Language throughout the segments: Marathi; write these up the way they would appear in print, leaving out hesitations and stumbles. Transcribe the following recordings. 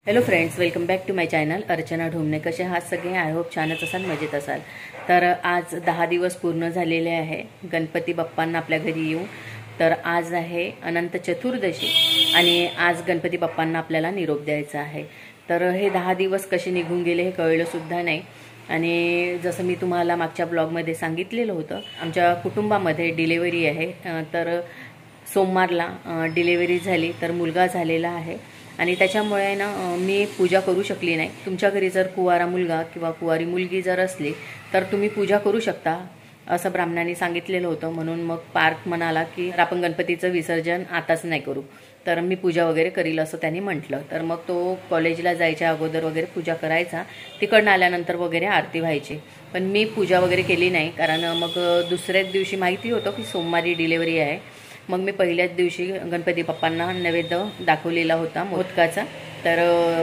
Hello friends, welcome back to my channel Archana Dhomane. कसे आहात सगळे? आय होप छानच असाल, मजेत असाल. तर आज 10 दिवस पूर्ण झालेले आहे गणपती बाप्पांना आपल्या घरी येऊ. तर आज आहे अनंत चतुर्दशी आणि आज गणपती बाप्पांना आपल्याला निरोप द्यायचा आहे. तर हे 10 दिवस कसे निघून गेले हे कळलं सुद्धा नाही. आणि जसं मी तुम्हाला मागच्या ब्लॉगमध्ये सांगितलेलं होतं, आमच्या कुटुंबामध्ये डिलेवरी आहे. तर सोमवारला डिलेवरी झाली, तर मुलगा झालेला आहे आणि त्याच्यामुळे ना मी पूजा करू शकली नाही. तुमच्या घरी जर कुवारा मुलगा किंवा कुवारी मुलगी जर असली तर तुम्ही पूजा करू शकता असं ब्राह्मणांनी सांगितलेलं होतं. म्हणून मग पार्थ म्हणाला की आपण गणपतीचं विसर्जन आताच नाही करू, तर मी पूजा वगैरे करील असं त्यांनी म्हटलं. तर मग तो कॉलेजला जायच्या अगोदर वगैरे पूजा करायचा, तिकडनं आल्यानंतर वगैरे आरती व्हायची. पण मी पूजा वगैरे केली नाही, कारण मग दुसऱ्याच दिवशी माहिती होतं की सोमवारी डिलेवरी आहे. मग मी पहिल्याच दिवशी गणपती बाप्पांना नैवेद्य दाखवलेला होता मोदकाचा. तर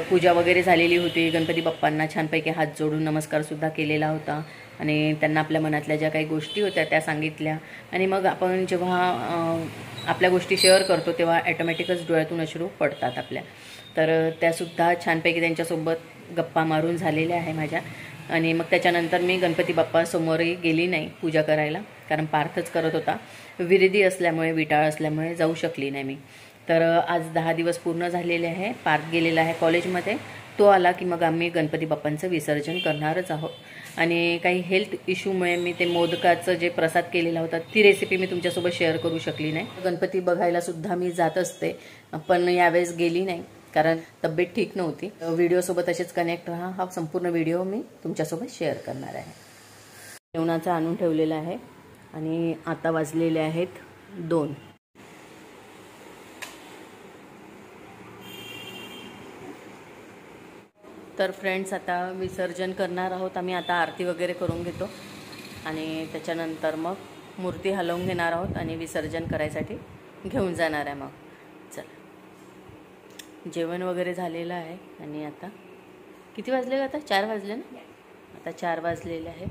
पूजा वगैरे झालेली होती. गणपती बाप्पांना छानपैकी हात जोडून नमस्कारसुद्धा केलेला होता आणि त्यांना आपल्या मनातल्या ज्या काही गोष्टी होत्या त्या सांगितल्या. आणि मग आपण जेव्हा आपल्या गोष्टी शेअर करतो तेव्हा ॲटोमॅटिकच डोळ्यातून अश्रू पडतात आपल्या. तर त्यासुद्धा छानपैकी त्यांच्यासोबत गप्पा मारून झालेल्या आहे माझ्या. आणि मग त्याच्यानंतर मी गणपती बाप्पासमोरही गेली नाही पूजा करायला, कारण पार्थच करत होता. विरोधी असल्यामुळे, विटाळ असल्यामुळे जाऊ शकली नाही मी. तर आज 10 दिवस पूर्ण झालेले आहे. पार्थ गेलेला आहे कॉलेजमध्ये. तो आला की मग आम्ही गणपती बाप्पांचं विसर्जन करणारच आहोत. आणि काही हेल्थ इश्यूमुळे मी ते मोदकाचं जे प्रसाद केलेला होता ती रेसिपी मी तुमच्यासोबत शेअर करू शकली नाही. गणपती बघायला सुद्धा मी जात असते, पण यावेळेस गेली नाही कारण तब्येत ठीक नव्हती. व्हिडिओसोबत असेच कनेक्ट राहा. हा संपूर्ण व्हिडिओ मी तुमच्यासोबत शेअर करणार आहे. जेवणाचं आणून ठेवलेलं आहे आणि आता वाजलेले आहेत 2. तर फ्रेंड्स, आता विसर्जन करणार आहोत आम्ही. आता आरती वगैरे करून घेतो आणि त्याच्यानंतर मग मूर्ती हलवून घेणार आहोत आणि विसर्जन करायसाठी घेऊन जाणार आहे. मग चला, जेवण वगैरे झालेलं आहे आणि आता किती वाजले? आता 4 वाजले ना. आता 4 वाजलेले आहेत.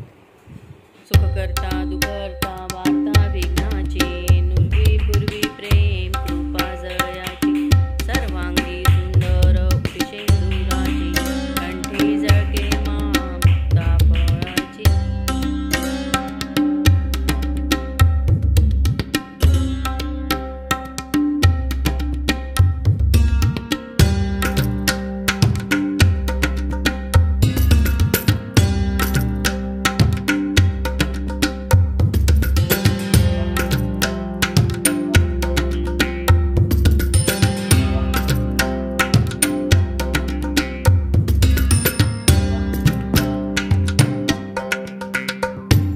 सुख करता दुखहर्ता वार्ता विघ्नाची, नुर्वी पूर्वी प्रेम कृपा जयाची, सर्वांगी सुंदर उपशेंदुराची, कंठी जळके मुक्ता फळाची.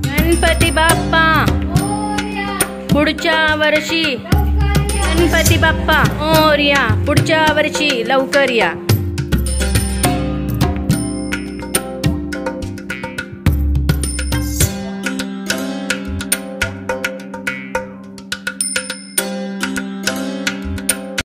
गणपती बाप्पा पुढच्या वर्षी, गणपती बाप्पा मोरया, पुढच्या वर्षी लवकर या.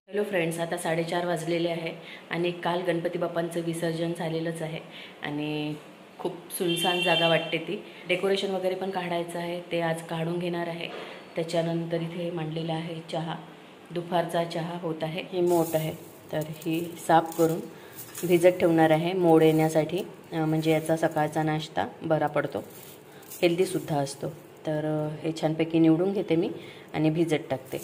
हॅलो फ्रेंड्स, आता 4:30 वाजलेले आहे आणि काल गणपती बाप्पांचं विसर्जन झालेलंच आहे आणि खूप सुनसान जागा वाटते ती. डेकोरेशन वगैरे पण काढायचं आहे, ते आज काढून घेणार आहे. त्याच्यानंतर इथे मांडलेला आहे चहा. दुपारचा चहा होत आहे. ही मोठ आहे, तर ही साफ करून भिजत ठेवणार आहे मोड येण्यासाठी. म्हणजे याचा सकाळचा नाश्ता बरा पडतो, हेल्दीसुद्धा असतो. तर हे छानपैकी निवडून घेते मी आणि भिजत टाकते.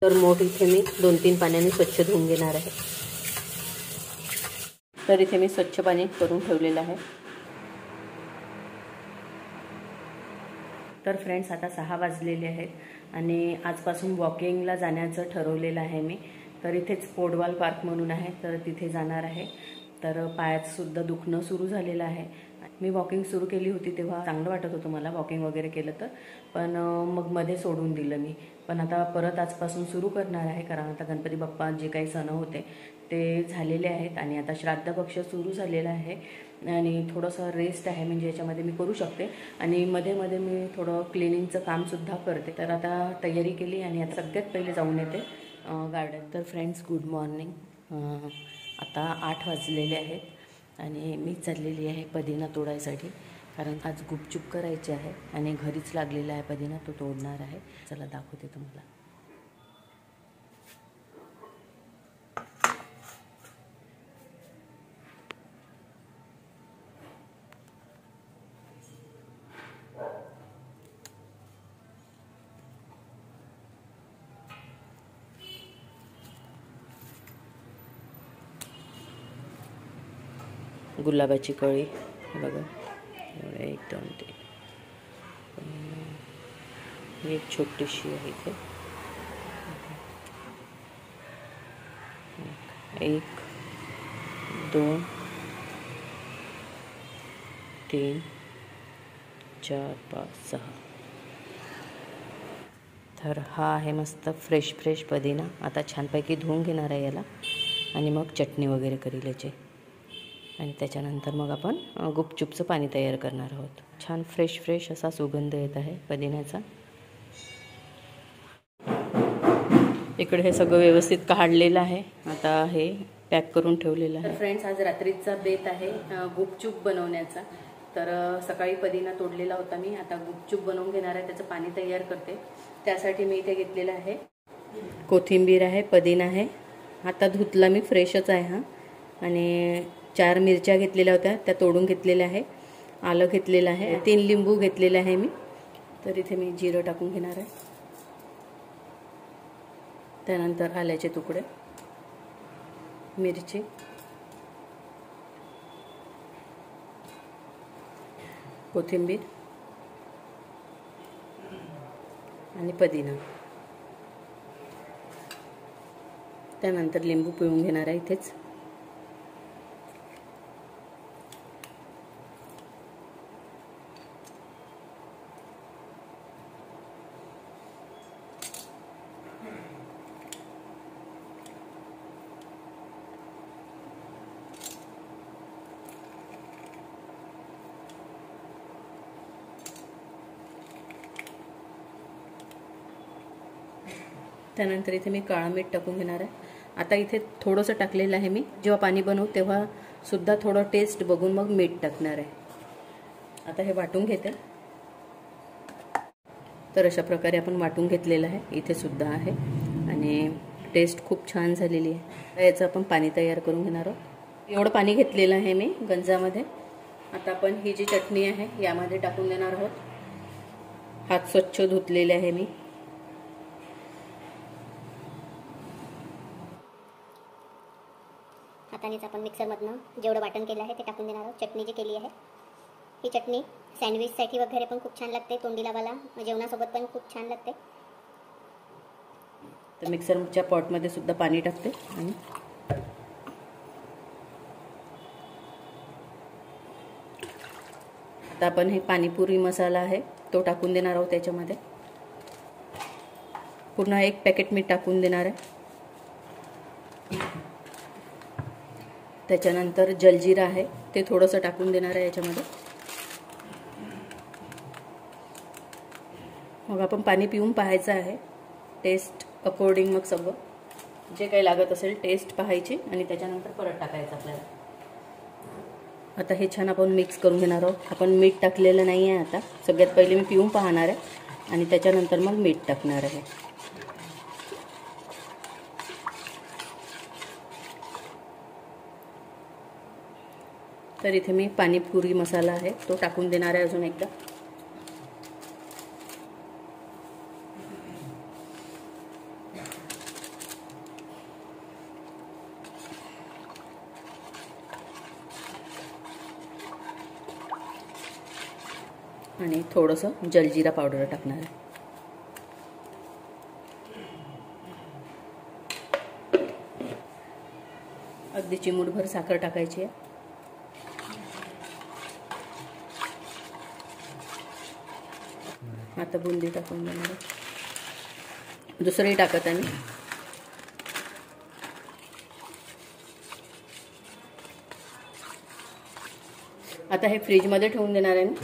तर मोठ इथे मी 2-3 पाण्याने स्वच्छ धुवून घेणार आहे. तर इथे मी स्वच्छ पाणी करून ठेवलेलं आहे. तर फ्रेंड्स, आता 6 वाजलेले आहेत आणि आजपासून वॉकिंगला जाण्याचं ठरवलेलं आहे मी. तर इथेच पोडवाल पार्क म्हणून आहे, तर तिथे जाणार आहे. तर पायातसुद्धा दुखणं सुरू झालेलं आहे. मी वॉकिंग सुरू केली होती तेव्हा चांगलं वाटत होतं मला वॉकिंग वगैरे केलं तर, पण मग मध्ये सोडून दिलं मी. पण आता परत आजपासून सुरू करणार आहे, कारण आता गणपती बाप्पा जे काही सण होते ते झालेले आहेत आणि आता श्राद्ध पक्ष सुरू झालेला आहे आणि थोडंसं रेस्ट आहे, म्हणजे याच्यामध्ये मी करू शकते. आणि मध्ये मध्ये मी थोडं क्लिनिंगचं कामसुद्धा करते. तर आता तयारी केली आणि आता सगळ्यात पहिले जाऊन येते गार्डन. तर फ्रेंड्स, गुड मॉर्निंग. आता 8 वाजलेले आहेत आणि मी चाललेली आहे पुदिना तोडायसाठी, कारण आज गुपचूप करायचे आहे आणि घरीच लागलेला आहे पुदिना, तो तोडणार आहे. चला दाखवते तुम्हाला. गुलाबाची कळी बघा, 1 2 3, ही एक छोटीशी आहे इथे, 1 2 3 4 5 6. तर हा आहे मस्त फ्रेश पुदिना. आता छानपैकी धुवून घेणार आहे याला आणि मग चटणी वगैरे करेल याची, आणि त्याच्यानंतर मग आपण गुपचूपचं पाणी तयार करणार आहोत. छान फ्रेश असा सुगंध येत आहे पुदिन्याचा. इकडे हे सगळं व्यवस्थित काढलेलं आहे. आता हे पॅक करून ठेवलेलं आहे. तर फ्रेंड्स, आज रात्रीचा बेत आहे गुपचूप बनवण्याचा. तर सकाळी पुदिना तोडलेला होता मी, आता गुपचूप बनवून घेणार आहे. त्याचं पाणी तयार करते. त्यासाठी मी इथे घेतलेलं आहे कोथिंबीर आहे, पुदिना आहे, आता धुतला मी, फ्रेशच आहे हा, आणि 4 मिरच्या घेतलेल्या होत्या त्या तोडून घेतलेल्या आहे, आलं घेतलेलं आहे, 3 लिंबू घेतलेले आहे मी. तर इथे मी जिरं टाकून घेणार आहे, त्यानंतर आल्याचे तुकडे, मिरची, कोथिंबीर आणि पुदिना, त्यानंतर लिंबू पिळून घेणार आहे इथेच. त्यानंतर इथे मी काळं मीठ टाकून घेणार आहे. आता इथे थोडंसं टाकलेलं आहे मी, जेव्हा पाणी बनवू तेव्हा सुद्धा थोडं टेस्ट बघून मग मीठ टाकणार आहे. आता हे वाटून घेते. तर अशा प्रकारे आपण वाटून घेतलेलं आहे, इथे सुद्धा आहे आणि टेस्ट खूप छान झालेली आहे. याचं आपण पाणी तयार करून घेणार आहोत. एवढं पाणी घेतलेलं आहे मी गंजामध्ये. आता आपण ही जी चटणी आहे यामध्ये टाकून देणार आहोत. हात स्वच्छ धुतलेले आहे मी. हातानेच आपण मिक्सरमधनं जेवढं वाटण केलं आहे ते टाकून देणार आहोत. चटणी जी केली आहे ही चटणी सँडविचसाठी वगैरे पण खूप छान लागते, तोंडी लावायला, जेवणासोबत पण खूप छान लागते. तर मिक्सरच्या पॉटमध्ये सुद्धा पाणी टाकते आणि आता आपण हे पाणीपुरी मसाला आहे तो टाकून देणार आहोत त्याच्यामध्ये. पुन्हा 1 पॅकेट मीठ टाकून देणार आहे. त्याच्यानंतर जलजीरा आहे ते थोडंसं टाकून देणार आहे याच्यामध्ये. मग आपण पाणी पिऊन पाहायचं आहे, टेस्ट अकॉर्डिंग, मग सगळं जे काही लागत असेल टेस्ट पाहायची आणि त्याच्यानंतर परत टाकायचं आपल्याला. आता हे छान आपण मिक्स करून घेणार आहोत. आपण मीठ टाकलेलं नाही आहे. आता सगळ्यात पहिले मी पिऊन पाहणार आहे आणि त्याच्यानंतर मग मीठ टाकणार आहे. तर इथे मी पाणीपुरी मसाला आहे तो टाकून देणार आहे अजून एकदा. आणि थोडंसं जलजीरा पावडर टाकणार आहे. अगदी चिमूटभर साखर टाकायची आहे. आता बुंदी टाकून देणार, दुसरंही टाकत आहे मी. आता हे फ्रीजमध्ये ठेवून देणार आहे मी.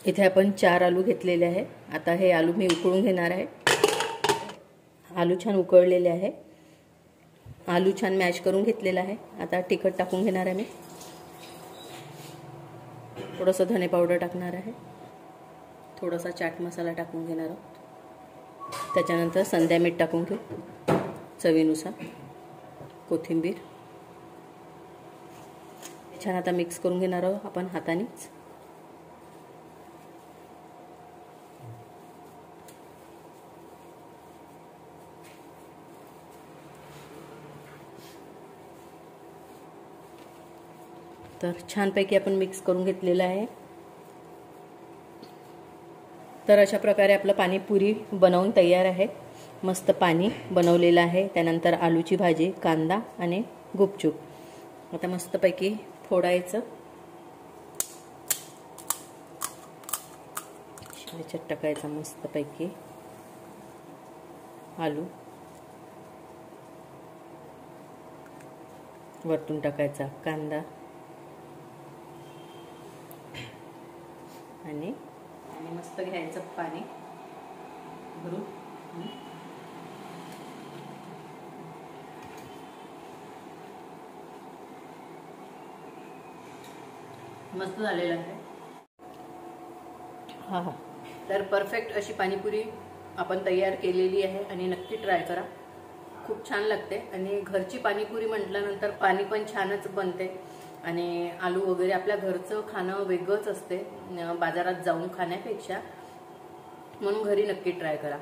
इथे आपण 4 आलू घेतलेले आहे. आता हे आलू मी उकळून घेणार आहे. आलू छान उकळलेले आहे. आलू छान मॅश करून घेतलेला आहे. आता तिखट टाकून घेणार आहे मी. थोडंसं धने पावडर टाकणार आहे. थोडासा चाट मसाला टाकून घेणार आहोत. त्याच्यानंतर संध्या मीठ टाकून घेऊ चवीनुसार. कोथिंबीर छान आता मिक्स करून घेणार आहोत आपण हातानेच. तर छानपैकी आपण मिक्स करून घेतलेलं आहे. तर अशा प्रकारे आपलं पाणीपुरी बनवून तयार आहे. मस्त पाणी बनवलेलं आहे. त्यानंतर आलूची भाजी, कांदा आणि गुपचूप. आता मस्तपैकी फोडायचं. याच्यात टाकायचं मस्तपैकी आलू, वरतून टाकायचा कांदा आणि मस्त घ्यायचं पाणी भरून. मस्त झालेलं आहे. हा. तर परफेक्ट अशी पाणीपुरी आपण तयार केलेली आहे आणि नक्की ट्राय करा. खूप छान लागते आणि घरची पाणीपुरी म्हटल्यानंतर पाणी पण छानच बनते आणि आलू वगैरे आपल्या घरचं खाणं वेगळंच असते बाजारात जाऊन खाण्यापेक्षा. म्हणून घरी नक्की ट्राय करा.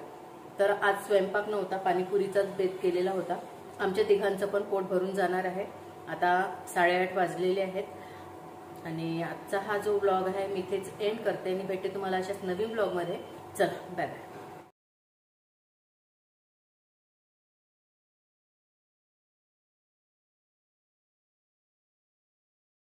तर आज स्वयंपाक नव्हता, पाणीपुरीचाच बेत केलेला होता. आमच्या तिघांचं पण पोट भरून जाणार आहे. आता 8:30 वाजलेले आहेत आणि आजचा हा जो ब्लॉग आहे मी इथेच एंड करते आणि भेटते तुम्हाला अशाच नवीन ब्लॉगमध्ये. चला, बाय बाय.